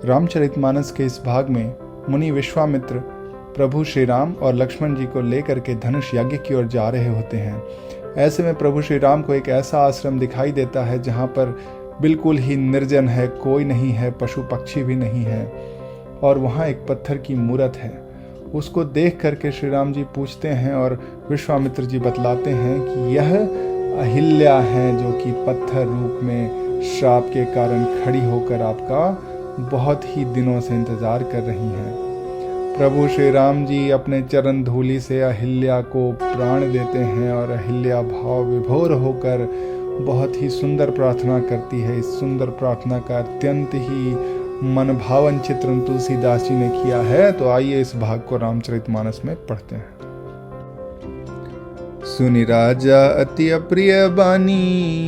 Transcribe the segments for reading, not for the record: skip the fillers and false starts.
रामचरितमानस के इस भाग में मुनि विश्वामित्र प्रभु श्री राम और लक्ष्मण जी को लेकर के धनुष यज्ञ की ओर जा रहे होते हैं। ऐसे में प्रभु श्री राम को एक ऐसा आश्रम दिखाई देता है जहाँ पर बिल्कुल ही निर्जन है, कोई नहीं है, पशु पक्षी भी नहीं है, और वहाँ एक पत्थर की मूरत है। उसको देख करके श्री राम जी पूछते हैं और विश्वामित्र जी बतलाते हैं कि यह अहिल्या है, जो कि पत्थर रूप में श्राप के कारण खड़ी होकर आपका बहुत ही दिनों से इंतजार कर रही हैं। प्रभु श्री राम जी अपने चरण धूलि से अहिल्या को प्राण देते हैं और अहिल्या भाव विभोर होकर बहुत ही सुंदर प्रार्थना करती है। इस सुंदर प्रार्थना का अत्यंत ही मन भावन चित्रण तुलसीदास जी ने किया है। तो आइए इस भाग को रामचरितमानस में पढ़ते हैं। सुनि राजा अति अप्रिय बानी,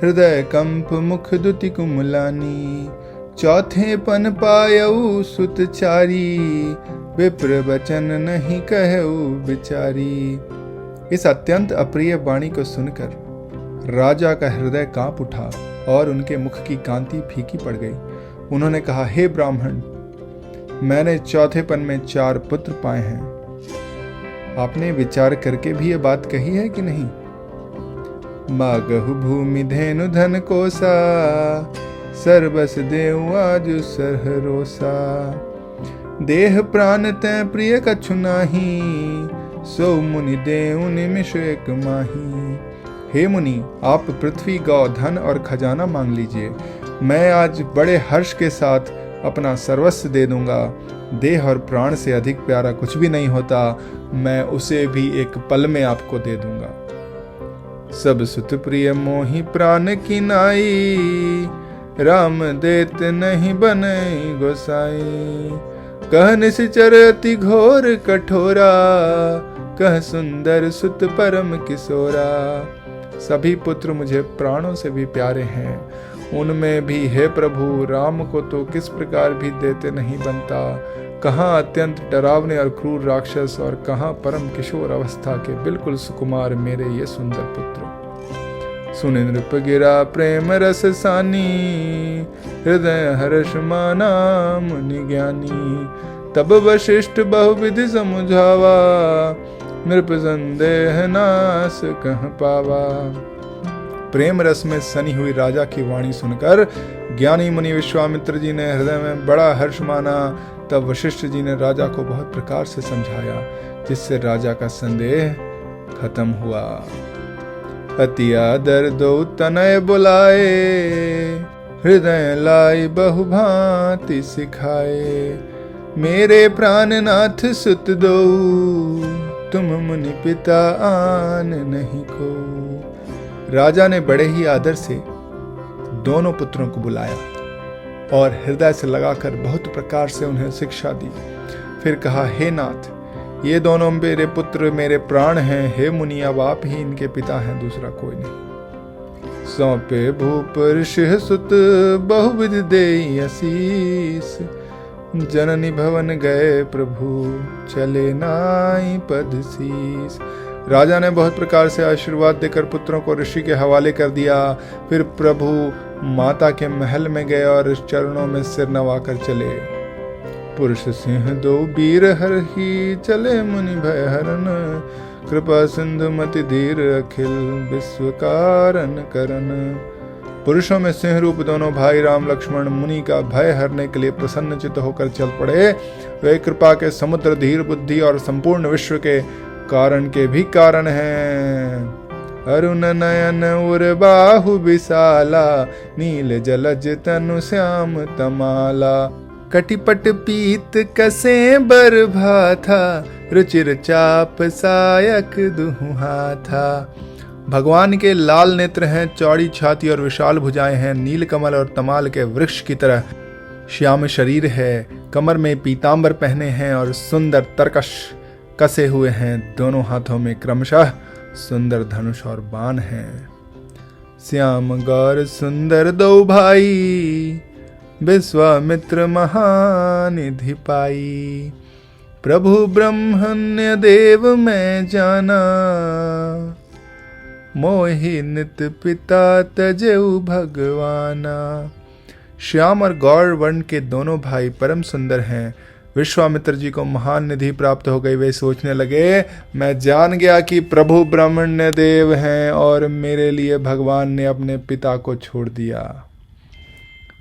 हृदय कंप मुख दुति कुमलानी। चौथे पन पायऊ सुत चारी, विप्र वचन नहीं कहऊ बिचारी। इस अत्यंत अप्रिय वाणी को सुनकर राजा का हृदय कांप उठा और उनके मुख की कांति फीकी पड़ गई। उन्होंने कहा, हे ब्राह्मण, मैंने चौथे पन में 4 पुत्र पाए हैं। आपने विचार करके भी ये बात कही है कि नहीं? मागहु भूमि धेनु धन कोसा, सर्वस देव आज सहरोसा। देह प्राण तै प्रिय कछु नाही, सो मुनि देव निमिष एक माही। हे मुनि, आप पृथ्वी, गौ, धन और खजाना मांग लीजिए, मैं आज बड़े हर्ष के साथ अपना सर्वस्व दे दूंगा। देह और प्राण से अधिक प्यारा कुछ भी नहीं होता, मैं उसे भी एक पल में आपको दे दूंगा। सब सुत प्रिय मोहि प्राण की नाई, राम देत नहीं बने गोसाई। कह निश्चर अति घोर कठोरा, कह सुंदर सुत परम किशोरा। सभी पुत्र मुझे प्राणों से भी प्यारे हैं, उनमें भी हे प्रभु राम को तो किस प्रकार भी देते नहीं बनता। कहाँ अत्यंत डरावने और क्रूर राक्षस और कहाँ परम किशोर अवस्था के बिल्कुल सुकुमार मेरे ये सुंदर पुत्र। सुन नृप गिरा प्रेम रस सानी, हृदय हर्ष माना मुनि ज्ञानी। तब वशिष्ठ बहुविधि समुझावा, नृप संदेह नास कह पावा। प्रेम रस में सनी हुई राजा की वाणी सुनकर ज्ञानी मुनि विश्वामित्र जी ने हृदय में बड़ा हर्ष माना। तब वशिष्ठ जी ने राजा को बहुत प्रकार से समझाया, जिससे राजा का संदेह खत्म हुआ। अति आदर दो तनय बुलाए, हृदय लाई बहुभांति सिखाए। मेरे प्राणनाथ सुत दो, तुम मुनि पिता आन नहीं को। राजा ने बड़े ही आदर से दोनों पुत्रों को बुलाया और हृदय से लगाकर बहुत प्रकार से उन्हें शिक्षा दी। फिर कहा, हे नाथ, ये दोनों मेरे पुत्र मेरे प्राण हैं। हे मुनि, अब आप ही इनके पिता हैं, दूसरा कोई नहीं। सौंपे भूप ऋषि सुत, बहुविध देई आशीष। जननी भवन गए प्रभु, चले नाई पद शीस। राजा ने बहुत प्रकार से आशीर्वाद देकर पुत्रों को ऋषि के हवाले कर दिया। फिर प्रभु माता के महल में गए और चरणों में सिर नवाकर चले। पुरुष सिंह दो वीर हर ही, चले मुनि भय हरन। कृपा सिंधु मति धीर, अखिल विश्व कारण करन। पुरुषों में सिंह रूप दोनों भाई राम लक्ष्मण मुनि का भय हरने के लिए प्रसन्न चित्त होकर चल पड़े। वे कृपा के समुद्र, धीर बुद्धि और संपूर्ण विश्व के कारण के भी कारण हैं। अरुण नयन उर बाहु विशाला, नील जलज तनु श्याम तमाला। कटिपट पीत कसे बर भाथा, रुचिर चाप सायक दुहु हाथा। भगवान के लाल नेत्र हैं, चौड़ी छाती और विशाल भुजाएं हैं। नील कमल और तमाल के वृक्ष की तरह श्याम शरीर है। कमर में पीतांबर पहने हैं और सुंदर तरकश कसे हुए हैं। दोनों हाथों में क्रमशः सुंदर धनुष और बाण हैं। श्याम गौर सुंदर दो भाई, विश्वामित्र महानिधि पाई। प्रभु ब्रह्मण्य देव मैं जाना, मोहि नित पिता तजेउ भगवाना। श्याम और गौर वर्ण के दोनों भाई परम सुंदर हैं। विश्वामित्र जी को महान निधि प्राप्त हो गई। वे सोचने लगे, मैं जान गया कि प्रभु ब्रह्मण्य देव हैं और मेरे लिए भगवान ने अपने पिता को छोड़ दिया।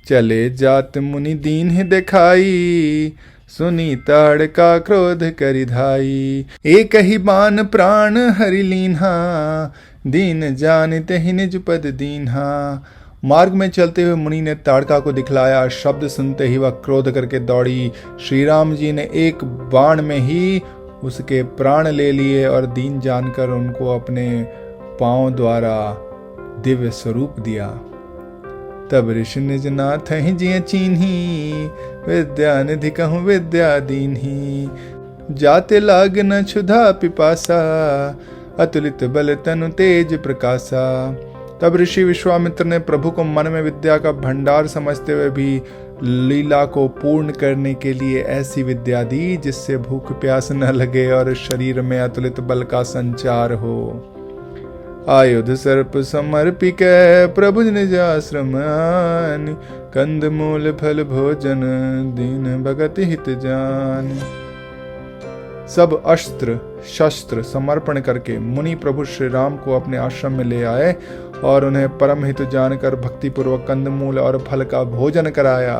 चले जात मुनि दीन ही दिखाई, सुनी ताड़ का क्रोध करि धाई। एक ही बान प्राण हरि लीन्हा, दीन जानते ही निज पद दीन्हा। मार्ग में चलते हुए मुनि ने ताड़का को दिखलाया। शब्द सुनते ही वह क्रोध करके दौड़ी। श्री राम जी ने एक बाण में ही उसके प्राण ले लिए और दीन जानकर उनको अपने पांव द्वारा दिव्य स्वरूप दिया। तब ऋषि निज नाथ ही जिय चीन्ही, विद्या निधि कहूँ विद्या दीन्ही। जाते लाग न क्षुधा पिपासा, अतुलित बल तनु तेज प्रकाशा। तब ऋषि विश्वामित्र ने प्रभु को मन में विद्या का भंडार समझते हुए भी लीला को पूर्ण करने के लिए ऐसी विद्या दी जिससे भूख प्यास न लगे और शरीर में अतुलित बल का संचार हो। आयुध सर्प समर्पिक प्रभु निज आश्रम आन, कंद मूल फल भोजन दीन भगत हित जान। सब अस्त्र शस्त्र समर्पण करके मुनि प्रभु श्री राम को अपने आश्रम में ले आए और उन्हें परम हित जानकर भक्तिपूर्वक कंदमूल और फल का भोजन कराया।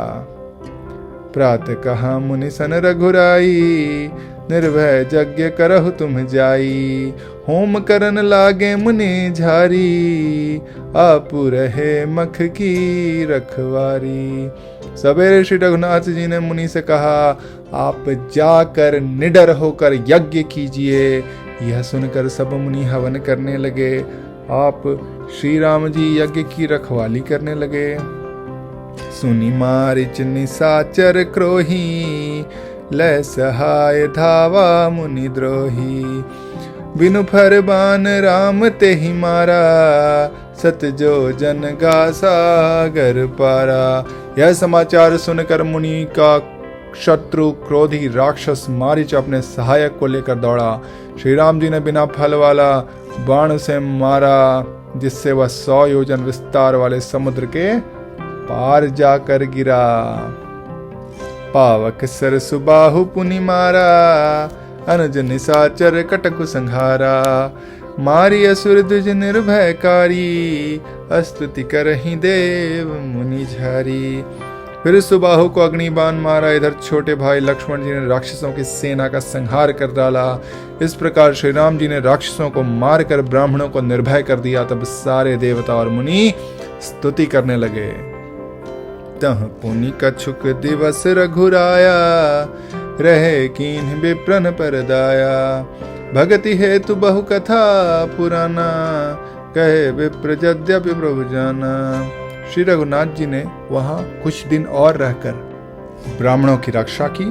प्रातः कहा मुनि सन रघुराई, निर्भय यज्ञ करहु तुम जाई। होम करन लागे मुनि झारी, आपु रहे मख की रखवारी। सवेरे श्री रघुनाथ जी ने मुनि से कहा, आप जाकर निडर होकर यज्ञ कीजिए। यह सुनकर सब मुनि हवन करने लगे। आप श्री राम जी यज्ञ की रखवाली करने लगे। सुनि मारिच निशाचर क्रोही, लय सहाय धावा मुनि द्रोही। बिनु फरमान राम ते ही मारा, सत जो जन गा सागर पारा। यह समाचार सुनकर मुनि का शत्रु क्रोधी राक्षस मारीच अपने सहायक को लेकर दौड़ा। श्री राम जी ने बिना फल वाला बाण से मारा, जिससे वह 100 योजन विस्तार वाले समुद्र के पार जाकर गिरा। पावक सर सुबाहु पुनि मारा, अनुज निशाचर कटकु संहारा। मारी असुर द्विज निर्भयकारी, स्तुति करहि देव मुनि झारी। फिर सुबाहु को अग्निबाण मारा। इधर छोटे भाई लक्ष्मण जी ने राक्षसों की सेना का संहार कर डाला। इस प्रकार श्री राम जी ने राक्षसों को मारकर ब्राह्मणों को निर्भय कर दिया। तब सारे देवता और मुनि स्तुति करने लगे। तह पुनि कछुक दिवस रघुराया, रहे कीन्ह विप्रन पर दाया। भगति हेतु बहु कथा पुराना, कहे विप्र यद्यपि प्रभु जाना। श्री रघुनाथ जी ने वहां कुछ दिन और रहकर ब्राह्मणों की रक्षा की।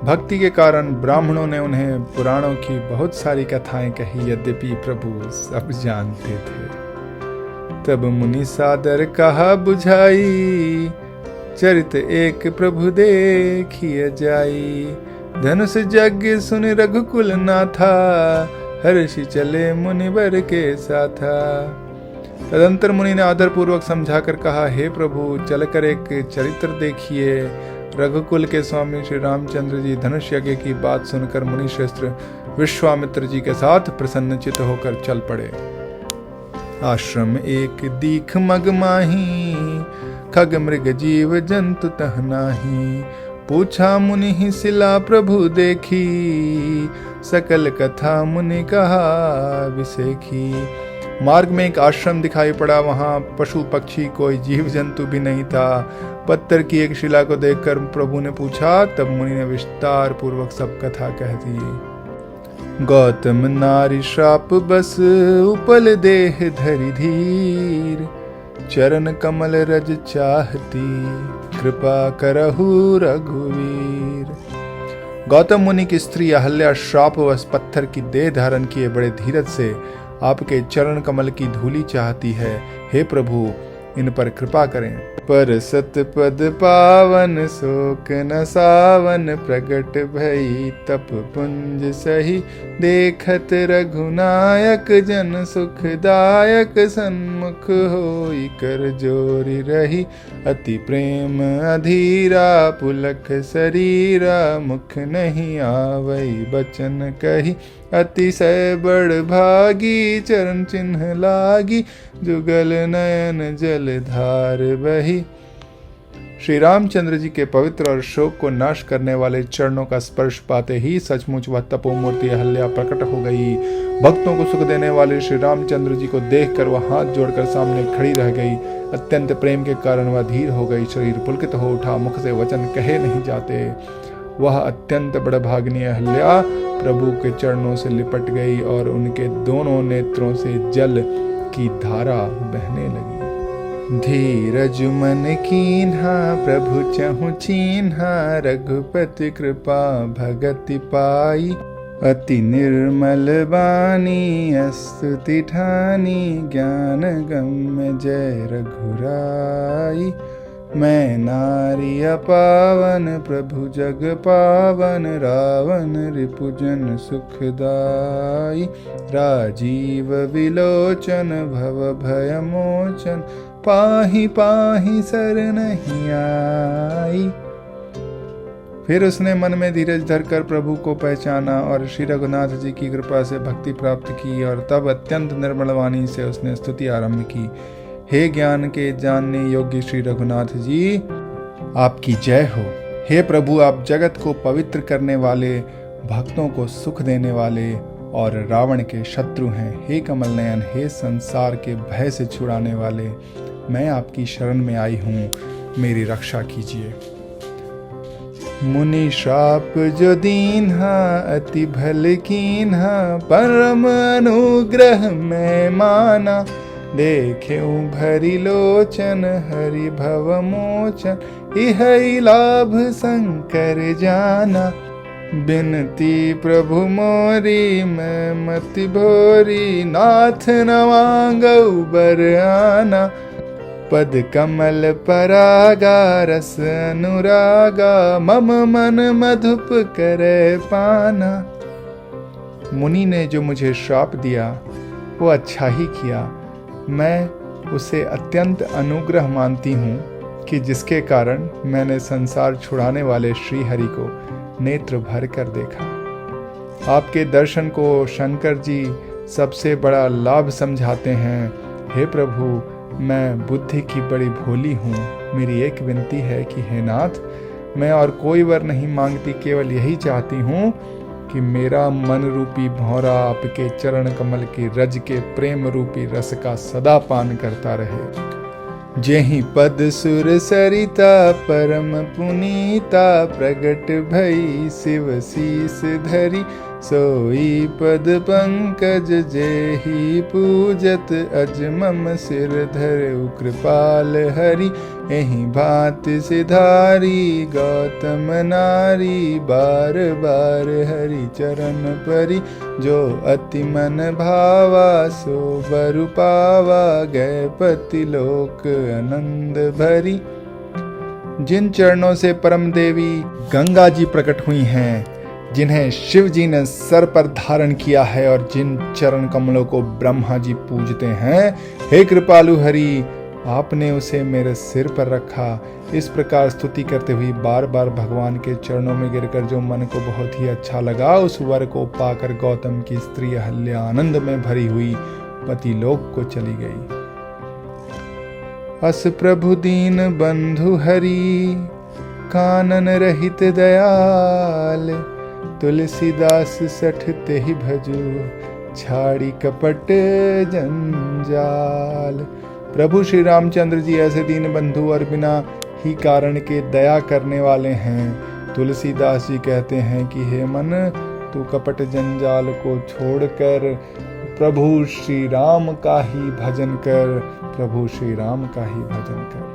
भक्ति के कारण ब्राह्मणों ने उन्हें पुराणों की बहुत सारी कथाएं कही, यद्यपि प्रभु सब जानते थे। तब मुनि सादर कहा बुझाई, चरित एक प्रभु देखिए जाई। धनुष यज्ञ सुन रघुकुल नाथा, हर्षि चले मुनिवर के साथा। तदंतर मुनि ने आदर पूर्वक समझाकर कहा, हे प्रभु चलकर एक चरित्र देखिए। रघुकुल के स्वामी श्री रामचंद्र जी धनुष यज्ञ की बात सुनकर मुनि श्रेष्ठ विश्वामित्र जी के साथ प्रसन्नचित होकर चल पड़े। आश्रम एक दीख मग माही, खग मृग जीव जंतु तह नाही। पूछा मुनि ही सिला प्रभु देखी, सकल कथा मुनि कहा विसेखी। मार्ग में एक आश्रम दिखाई पड़ा। वहां पशु पक्षी कोई जीव जंतु भी नहीं था। पत्थर की एक शिला को देखकर प्रभु ने पूछा। तब मुनि ने विस्तार पूर्वक सब कथा कह दी। गौतम नारी श्राप बस, उपल देह धरि धीर। चरण कमल रज चाहती, कृपा करहु रघुवीर। गौतम मुनि की स्त्री अहल्या श्रापवश पत्थर की देह धारण किए बड़े धीरज से आपके चरण कमल की धूली चाहती है। हे प्रभु, इन पर कृपा करें। पर सतपद पावन शोक न सावन, प्रगट भई तप पुंज सही, देखत रघुनायक जन सुखदायक, सन्मुख होई कर जोरी रही, अति प्रेम अधीरा पुलक शरीरा, मुख नहीं आवई बचन कही, अतिशय बड़ भागी चरण चिन्ह लागी, जुगल नयन जल धार बही। श्री रामचंद्र जी के पवित्र और शोक को नाश करने वाले चरणों का स्पर्श पाते ही सचमुच वह तपोमूर्ति अहल्या प्रकट हो गई। भक्तों को सुख देने वाले श्री रामचंद्र जी को देखकर वह हाथ जोड़कर सामने खड़ी रह गई। अत्यंत प्रेम के कारण वह धीर हो गई, शरीर पुलकित हो उठा, मुख से वचन कहे नहीं जाते। वह अत्यंत बड़भागिनी अहल्या प्रभु के चरणों से लिपट गई और उनके दोनों नेत्रों से जल की धारा बहने लगी। धीरज मन कीन्हा प्रभु चहु चीन्हा, रघुपति कृपा भगति पाई, अति निर्मल बानी स्तुति ठानी, ज्ञान गम्य जय रघुराई। मैं नारी अपावन प्रभु जग पावन, रावण रिपुजन सुखदाई, राजीव विलोचन भव भय मोचन, पाहि पाहि सर नहीं आई। फिर उसने मन में धीरज धरकर प्रभु को पहचाना और श्री रघुनाथ जी की कृपा से भक्ति प्राप्त की, और तब अत्यंत निर्मल वाणी से उसने स्तुति आरंभ की। हे ज्ञान के जानने योग्य श्री रघुनाथ जी, आपकी जय हो। हे प्रभु, आप जगत को पवित्र करने वाले, भक्तों को सुख देने वाले और रावण के शत्रु हैं। हे कमल नयन, हे संसार के भय से छुड़ाने वाले, मैं आपकी शरण में आई हूँ, मेरी रक्षा कीजिए। मुनि श्राप जो दीन्हा, अति भल कीन्हा, परम अनुग्रह में माना, देखेऊ भरी लोचन हरि भव मोचन, इहै लाभ शंकर जाना। बिनती प्रभु मोरी मैं मति भोरी, नाथ न मांगऊ बर आना, पद कमल परागा रस अनुरागा, मम मन मधुप करे पाना। मुनि ने जो मुझे श्राप दिया वो अच्छा ही किया। मैं उसे अत्यंत अनुग्रह मानती हूँ कि जिसके कारण मैंने संसार छुड़ाने वाले श्री हरि को नेत्र भर कर देखा। आपके दर्शन को शंकर जी सबसे बड़ा लाभ समझाते हैं। हे प्रभु, मैं बुद्धि की बड़ी भोली हूँ। मेरी एक विनती है कि हे नाथ, मैं और कोई वर नहीं मांगती, केवल यही चाहती हूँ कि मेरा मन रूपी भौरा आपके चरण कमल की रज के प्रेम रूपी रस का सदा पान करता रहे। जेहि पद सुर सरिता परम पुनीता, प्रगट भई शिव शीस धरी, सोई पद पंकज जेहि पूजत, अज मम सिर धरऊ कृपाल हरि। एहि भांत सिधारी गौतम नारी, बार बार हरि चरण परी, जो अति मन भावा सो बरु पावा, गए पति लोक आनंद भरी। जिन चरणों से परम देवी गंगा जी प्रकट हुई हैं, जिन्हें शिव जी ने सर पर धारण किया है और जिन चरण कमलों को ब्रह्मा जी पूजते हैं, हे कृपालु हरि, आपने उसे मेरे सिर पर रखा। इस प्रकार स्तुति करते हुए बार बार भगवान के चरणों में गिरकर जो मन को बहुत ही अच्छा लगा, उस वर को पाकर गौतम की स्त्री अहल्या आनंद में भरी हुई पति लोक को चली गई। अस प्रभु दीन बंधु हरि, कानन रहित दयाल, तुलसीदास सठ तेहि भजू, छाड़ी कपट जंजाल। प्रभु श्री रामचंद्र जी ऐसे दीन बंधु और बिना ही कारण के दया करने वाले हैं। तुलसीदास जी कहते हैं कि हे मन, तू कपट जंजाल को छोड़कर प्रभु श्री राम का ही भजन कर, प्रभु श्री राम का ही भजन कर।